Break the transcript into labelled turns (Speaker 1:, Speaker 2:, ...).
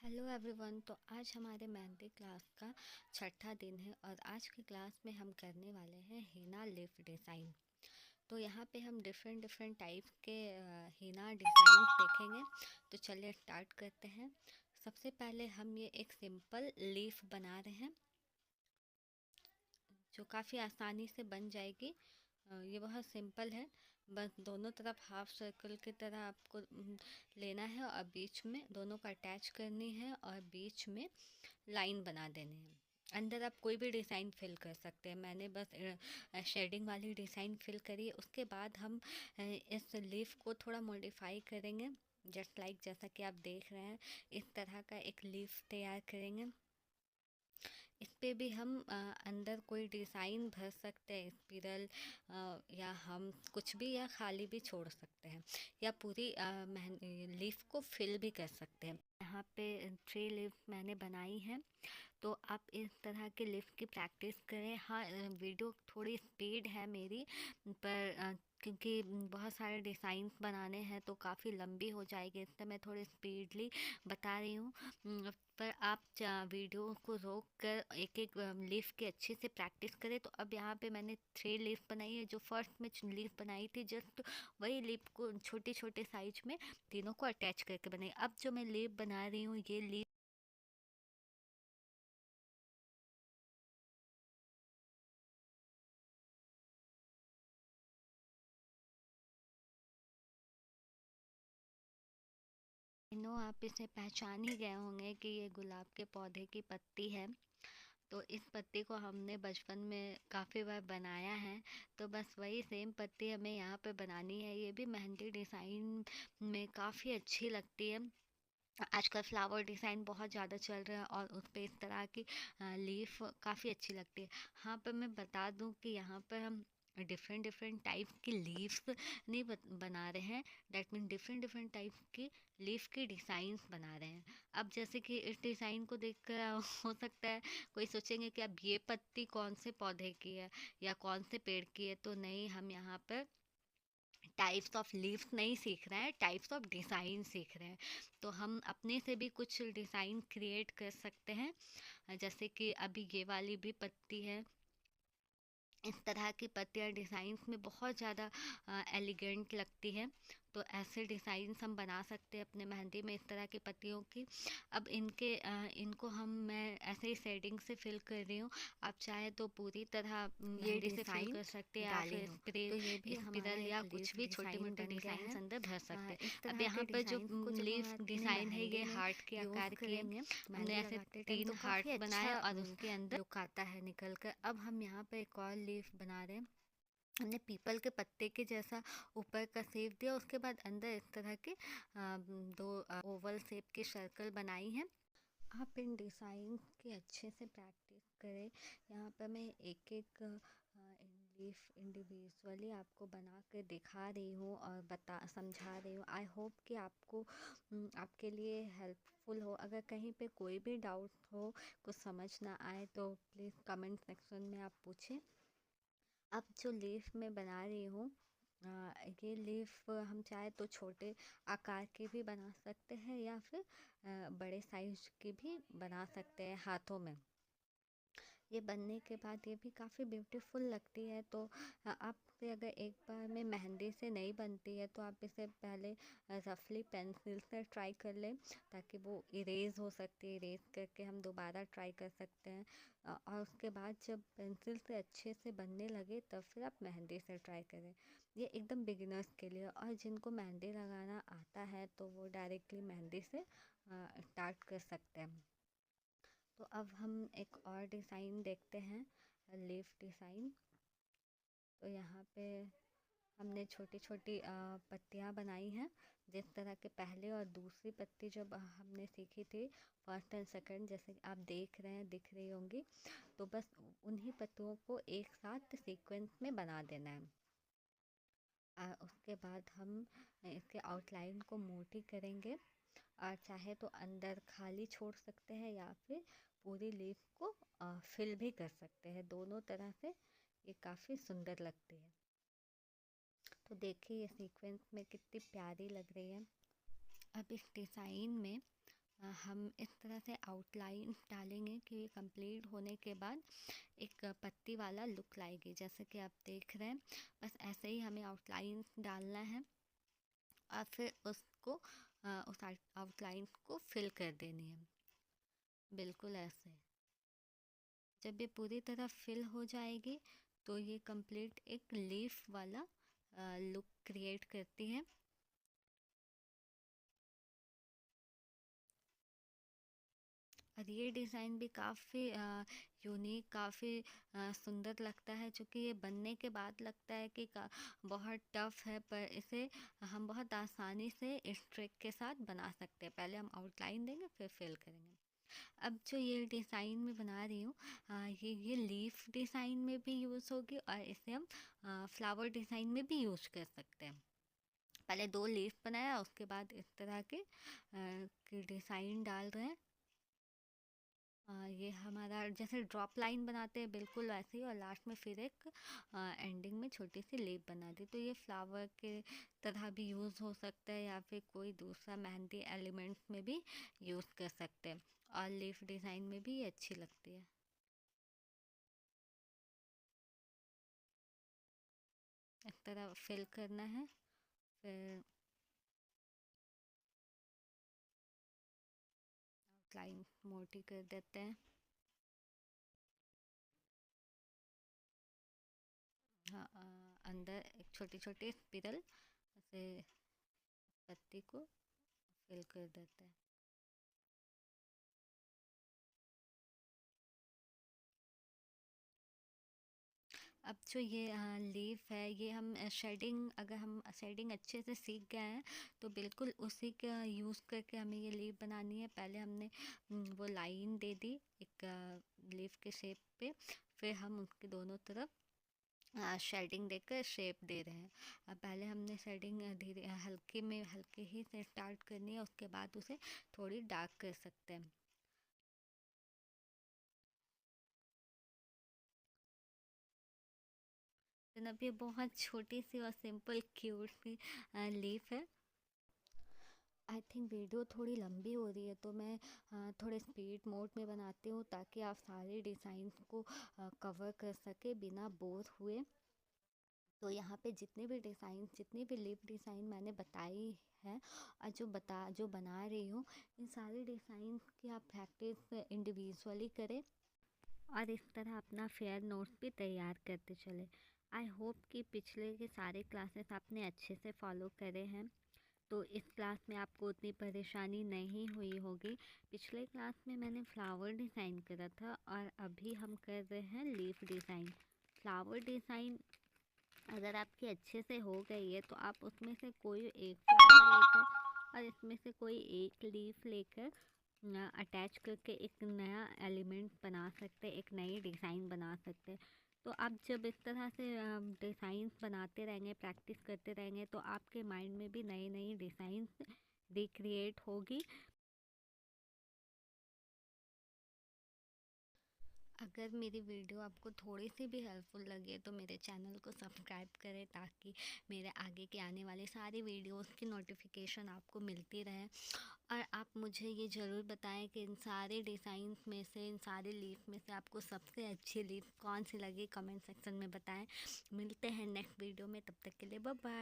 Speaker 1: Hello everyone. तो आज हमारे मेहंदी क्लास का छठा दिन है और आज की क्लास में हम करने वाले हैं हीना लीफ डिज़ाइन। तो यहाँ पे हम डिफरेंट डिफरेंट टाइप के हीना डिज़ाइन देखेंगे। तो चलिए स्टार्ट करते हैं। सबसे पहले हम ये एक सिंपल लीफ बना रहे हैं जो काफ़ी आसानी से बन जाएगी। ये बहुत सिंपल है। बस दोनों तरफ हाफ सर्कल की तरह आपको लेना है और बीच में दोनों को अटैच करनी है और बीच में लाइन बना देनी है। अंदर आप कोई भी डिज़ाइन फिल कर सकते हैं। मैंने बस शेडिंग वाली डिज़ाइन फिल करी है। उसके बाद हम इस लीफ को थोड़ा मॉडिफाई करेंगे। जस्ट लाइक जैसा कि आप देख रहे हैं, इस तरह का एक लीफ तैयार करेंगे। इस पे भी हम अंदर कोई डिज़ाइन भर सकते हैं, स्पिरल या हम कुछ भी या खाली भी छोड़ सकते हैं या पूरी लीफ को फिल भी कर सकते हैं। यहाँ पे 3 लीफ मैंने बनाई है। तो आप इस तरह के लिफ्ट की प्रैक्टिस करें। हाँ, वीडियो थोड़ी स्पीड है मेरी, पर क्योंकि बहुत सारे डिज़ाइंस बनाने हैं तो काफ़ी लंबी हो जाएगी, इसलिए मैं थोड़ी स्पीडली बता रही हूँ। पर आप वीडियो को रोक कर एक एक लीफ की अच्छे से प्रैक्टिस करें। तो अब यहाँ पे मैंने 3 लीफ बनाई है। जो फर्स्ट में लीफ बनाई थी, जस्ट वही लीफ को छोटे छोटे साइज में तीनों को अटैच करके बनाई। अब जो मैं लीफ बना रही हूँ, ये लीफ नो आप इसे पहचान ही गए होंगे कि ये गुलाब के पौधे की पत्ती है। तो इस पत्ती को हमने बचपन में काफ़ी बार बनाया है। तो बस वही सेम पत्ती हमें यहाँ पे बनानी है। ये भी मेहंदी डिज़ाइन में काफ़ी अच्छी लगती है। आजकल फ्लावर डिज़ाइन बहुत ज़्यादा चल रहा है और उस पे इस तरह की लीफ काफ़ी अच्छी लगती है। हाँ, पर मैं बता दूँ कि यहाँ पर हम डिफरेंट डिफरेंट टाइप की लीव्स नहीं बना रहे हैं। That mean different different type की लीफ की डिज़ाइंस बना रहे हैं। अब जैसे कि इस डिज़ाइन को देख कर हो सकता है कोई सोचेंगे कि अब ये पत्ती कौन से पौधे की है या कौन से पेड़ की है। तो नहीं, हम यहाँ पर टाइप्स ऑफ लीव्स नहीं सीख रहे हैं, टाइप्स ऑफ डिज़ाइन सीख रहे हैं। तो हम अपने से भी कुछ डिज़ाइन क्रिएट कर सकते हैं। जैसे कि अभी ये वाली भी पत्ती है। इस तरह की पत्तियाँ डिज़ाइंस में बहुत ज़्यादा एलिगेंट लगती है। तो ऐसे डिज़ाइंस हम बना सकते हैं अपने मेहंदी में, इस तरह की पत्तियों की। अब इनको मैं ऐसे ही शेडिंग से फिल कर रही हूँ। आप चाहे तो पूरी तरह
Speaker 2: ये
Speaker 1: मेहंदी से फिल
Speaker 2: डिज़ाइन
Speaker 1: कर सकते हैं या
Speaker 2: डाली
Speaker 1: फिर
Speaker 2: हूँ। तो ये भी हमारा
Speaker 1: स्पिरल या
Speaker 2: एक
Speaker 1: कुछ
Speaker 2: लीफ
Speaker 1: भी छोटे
Speaker 2: डिज़ाइन
Speaker 1: मोटे
Speaker 2: बन गया
Speaker 1: डिज़ाइन
Speaker 2: है।
Speaker 1: अंदर भर सकते हैं।
Speaker 2: इस
Speaker 1: अब
Speaker 2: तरह के
Speaker 1: यहाँ पर जो
Speaker 2: डिज़ाइंस को जब हम
Speaker 1: लीफ
Speaker 2: अपनी
Speaker 1: डिज़ाइन है,
Speaker 2: मेहंदी
Speaker 1: ये
Speaker 2: में
Speaker 1: हार्ट के
Speaker 2: यूज़
Speaker 1: आकार की है।
Speaker 2: करेंगे,
Speaker 1: हमने
Speaker 2: मेहंदी
Speaker 1: ऐसे
Speaker 2: लगाते टाइम, तो
Speaker 1: 3
Speaker 2: काफ़ी
Speaker 1: हार्ट बनाए
Speaker 2: अच्छा
Speaker 1: और उसके अंदर
Speaker 2: लुक आता है निकल कर। अब हम यहाँ पे एक और लीफ बना रहे हैं। हमने पीपल के पत्ते के जैसा ऊपर का शेप दिया, उसके बाद अंदर इस तरह के दो ओवल शेप की सर्कल बनाई है। आप इन डिज़ाइन की अच्छे से प्रैक्टिस करें। यहाँ पर मैं एक एक लीफ इंडिविजुअली आपको बना कर दिखा रही हूँ और बता समझा रही हूँ। आई होप कि आपको आपके लिए हेल्पफुल हो। अगर कहीं पे कोई भी डाउट हो, कुछ समझ ना आए, तो प्लीज़ कमेंट सेक्शन में आप पूछें। अब जो लीफ मैं बना रही हूँ, ये लीफ हम चाहे तो छोटे आकार की भी बना सकते हैं या फिर बड़े साइज की भी बना सकते हैं हाथों में। ये बनने के बाद ये भी काफ़ी ब्यूटीफुल लगती है। तो आपसे अगर एक बार में मेहंदी से नहीं बनती है तो आप इसे पहले रफली पेंसिल से ट्राई कर लें, ताकि वो इरेज हो सकती है। इरेज करके हम दोबारा ट्राई कर सकते हैं। और उसके बाद जब पेंसिल से अच्छे से बनने लगे तब फिर आप मेहंदी से ट्राई करें। ये एकदम बिगिनर्स के लिए। और जिनको मेहंदी लगाना आता है तो वो डायरेक्टली मेहंदी से स्टार्ट कर सकते हैं। तो अब हम एक और डिज़ाइन देखते हैं, लीफ डिज़ाइन। तो यहाँ पे हमने छोटी छोटी पत्तियाँ बनाई हैं। जिस तरह के पहले और दूसरी पत्ती जब हमने सीखी थी, फर्स्ट एंड सेकंड, जैसे कि आप देख रहे हैं, दिख रही होंगी। तो बस उन्हीं पत्तियों को एक साथ सीक्वेंस में बना देना है। उसके बाद हम इसके आउटलाइन को मोटी करेंगे और चाहे तो अंदर खाली छोड़ सकते हैं या फिर पूरी लीफ को फिल भी कर सकते हैं। दोनों तरह से ये काफ़ी सुंदर लगती है। तो देखिए ये सीक्वेंस में कितनी प्यारी लग रही है। अब इस डिज़ाइन में हम इस तरह से आउटलाइन डालेंगे कि कंप्लीट होने के बाद एक पत्ती वाला लुक लाएगी, जैसे कि आप देख रहे हैं। बस ऐसे ही हमें आउटलाइन डालना है और फिर उसको उस आउटलाइन को फिल कर देनी है, बिल्कुल ऐसे। जब ये पूरी तरह फिल हो जाएगी तो ये कंप्लीट एक लीफ वाला लुक क्रिएट करती है। और ये डिज़ाइन भी काफ़ी यूनिक, काफ़ी सुंदर लगता है, क्योंकि ये बनने के बाद लगता है कि बहुत टफ है, पर इसे हम बहुत आसानी से इस ट्रिक के साथ बना सकते हैं। पहले हम आउटलाइन देंगे फिर फिल करेंगे। अब जो ये डिज़ाइन में बना रही हूँ, ये लीफ डिज़ाइन में भी यूज़ होगी और इसे हम फ्लावर डिज़ाइन में भी यूज़ कर सकते हैं। पहले 2 लीफ बनाया, उसके बाद इस तरह के डिज़ाइन डाल रहे हैं। ये हमारा जैसे ड्रॉप लाइन बनाते हैं बिल्कुल वैसे ही, और लास्ट में फिर एक एंडिंग में छोटी सी लीफ बना दी। तो ये फ्लावर के तरह भी यूज़ हो सकता है या फिर कोई दूसरा मेहंदी एलिमेंट्स में भी यूज़ कर सकते हैं, और लीफ डिज़ाइन में भी ये अच्छी लगती है। इस तरह फिल करना है, फिर लाइन मोटी कर देते हैं। हाँ, अंदर एक छोटी छोटी स्पिरल से पत्ती को फिल कर देते हैं। अब जो ये लीफ है, ये हम शेडिंग, अगर हम शेडिंग अच्छे से सीख गए हैं तो बिल्कुल उसी का यूज़ करके हमें ये लीफ बनानी है। पहले हमने वो लाइन दे दी एक लीफ के शेप पे, फिर हम उसके दोनों तरफ शेडिंग देकर शेप दे रहे हैं। अब पहले हमने शेडिंग धीरे हल्के में हल्के ही से स्टार्ट करनी है, उसके बाद उसे थोड़ी डार्क कर सकते हैं। अब ये बहुत छोटी सी और सिंपल क्यूट सी लीफ है। आई थिंक वीडियो थोड़ी लंबी हो रही है, तो मैं थोड़े स्पीड मोड में बनाती हूँ ताकि आप सारे डिज़ाइंस को कवर कर सके बिना बोर हुए। तो यहाँ पे जितने भी डिज़ाइन, जितनी भी लिप डिज़ाइन मैंने बताई है और जो बना रही हूँ, इन सारे डिज़ाइन की आप प्रैक्टिस इंडिविजुअली करें और इस तरह अपना फेयर नोट्स भी तैयार करते चले। आई होप कि पिछले के सारे क्लासेस आपने अच्छे से फॉलो करे हैं, तो इस क्लास में आपको उतनी परेशानी नहीं हुई होगी। पिछले क्लास में मैंने फ्लावर डिज़ाइन करा था और अभी हम कर रहे हैं लीफ डिज़ाइन। फ्लावर डिज़ाइन अगर आपकी अच्छे से हो गई है तो आप उसमें से कोई एक फ्लावर लेकर और इसमें से कोई एक लीफ लेकर अटैच करके एक नया एलिमेंट बना सकते हैं, एक नई डिज़ाइन बना सकते हैं। तो आप जब इस तरह से डिज़ाइंस बनाते रहेंगे, प्रैक्टिस करते रहेंगे, तो आपके माइंड में भी नई नई डिज़ाइंस रिक्रिएट होगी। अगर मेरी वीडियो आपको थोड़ी सी भी हेल्पफुल लगे तो मेरे चैनल को सब्सक्राइब करें, ताकि मेरे आगे के आने वाले सारी वीडियोस की नोटिफिकेशन आपको मिलती रहे। और आप मुझे ये ज़रूर बताएं कि इन सारे डिज़ाइंस में से, इन सारे लीफ में से आपको सबसे अच्छी लीफ कौन सी लगी, कमेंट सेक्शन में बताएं। मिलते हैं नेक्स्ट वीडियो में, तब तक के लिए बाय बाय।